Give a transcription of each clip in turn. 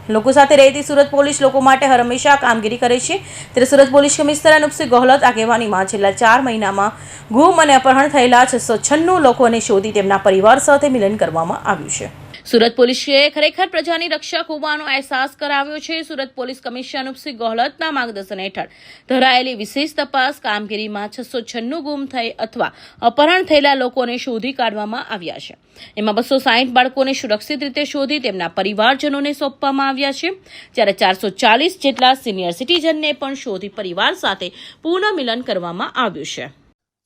લોકો સાથે રહેતી સુરત પોલીસ લોકો માટે હંમેશા કામગીરી કરે છે। ત્યારે સુરત પોલીસ કમિશનર અનુપસિંહ ગોહલત આગેવાનીમાં છેલ્લા 4 મહિનામાં ગુમ અને અપહરણ થયેલા 696 લોકોને શોધી તેમના પરિવાર સાથે મિલન કરવામાં આવ્યું છે। સુરત પોલીસે ખરેખર પ્રજાની રક્ષક હોવાનો અહેસાસ કરાવ્યો છે। સુરત પોલીસ કમિશનર અનુપસિંહ ગોહલતના માર્ગદર્શન હેઠળ ધરાયેલી વિશેષ તપાસ કામગીરીમાં 696 ગુમ થઈ અથવા અપહરણ થયેલા લોકોને શોધી કાઢવામાં આવ્યા છે। એમાં 260 બાળકોને સુરક્ષિત રીતે શોધી તેમના પરિવારજનોને સોંપવામાં આવ્યા છે, જ્યારે 440 જેટલા સિનિયર સિટીઝનને પણ શોધી પરિવાર સાથે પુનઃ મિલન કરવામાં આવ્યું છે।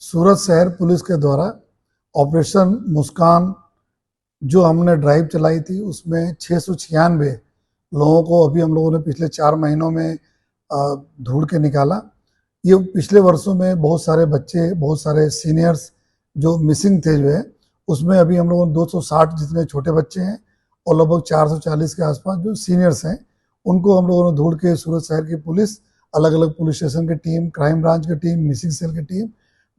सूरत शहर पुलिस के द्वारा ऑपरेशन मुस्कान जो हमने ड्राइव चलाई थी उसमें 696 लोगों को अभी हम लोगों ने पिछले 4 महीनों में ढूंढ के निकाला। ये पिछले वर्षों में बहुत सारे बच्चे, बहुत सारे सीनियर्स जो मिसिंग थे जो है, उसमें अभी हम लोगों ने 260 जितने छोटे बच्चे हैं और लगभग 440 के आसपास जो सीनियर्स हैं उनको हम लोगों ने ढूंढ के सूरत शहर की पुलिस, अलग अलग पुलिस स्टेशन की टीम, क्राइम ब्रांच की टीम, मिसिंग सेल की टीम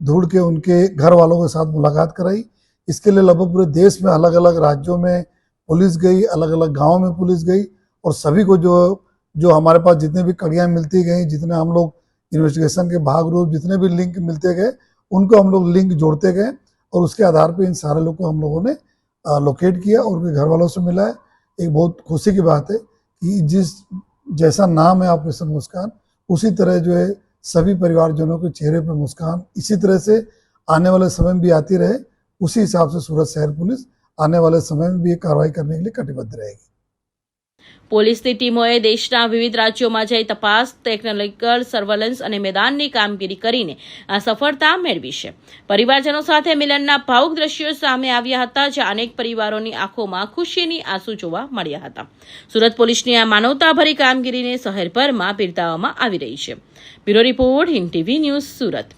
ढूंढ के उनके घर वालों के साथ मुलाकात कराई। इसके लिए लगभग पूरे देश में अलग अलग राज्यों में पुलिस गई, अलग अलग गाँव में पुलिस गई और सभी को जो हमारे पास जितने भी कड़ियाँ मिलती गई, जितने हम लोग इन्वेस्टिगेशन के भाग रूप जितने भी लिंक मिलते गए उनको हम लोग लिंक जोड़ते गए और उसके आधार पर इन सारे लोग को हम लोगों ने लोकेट किया और उनके घर वालों से मिला है। एक बहुत खुशी की बात है कि जिस जैसा नाम है ऑपरेशन मुस्कान, उसी तरह जो है सभी परिवारजनों के चेहरे पर मुस्कान इसी तरह से आने वाले समय में भी आती रहे। उसी हिसाब से सूरत शहर पुलिस आने वाले समय में भी ये कार्रवाई करने के लिए कटिबद्ध रहेगी। પોલીસની ટીમોએ દેશના વિવિધ રાજ્યોમાં જઈ તપાસ, ટેકનોલોજીકલ સર્વેલન્સ અને મેદાનની કામગીરી કરીને આ સફળતા મેળવી છે। પરિવારજનો સાથે મિલનના ભાવુક દ્રશ્યો સામે આવ્યા હતા, જ્યાં અનેક પરિવારોની આંખોમાં ખુશીની આંસુ જોવા મળ્યા હતા। સુરત પોલીસની આ માનવતાભરી કામગીરીને શહેરભરમાં બિરદાવવામાં આવી રહી છે। Bureau report, Hind TV news, Surat.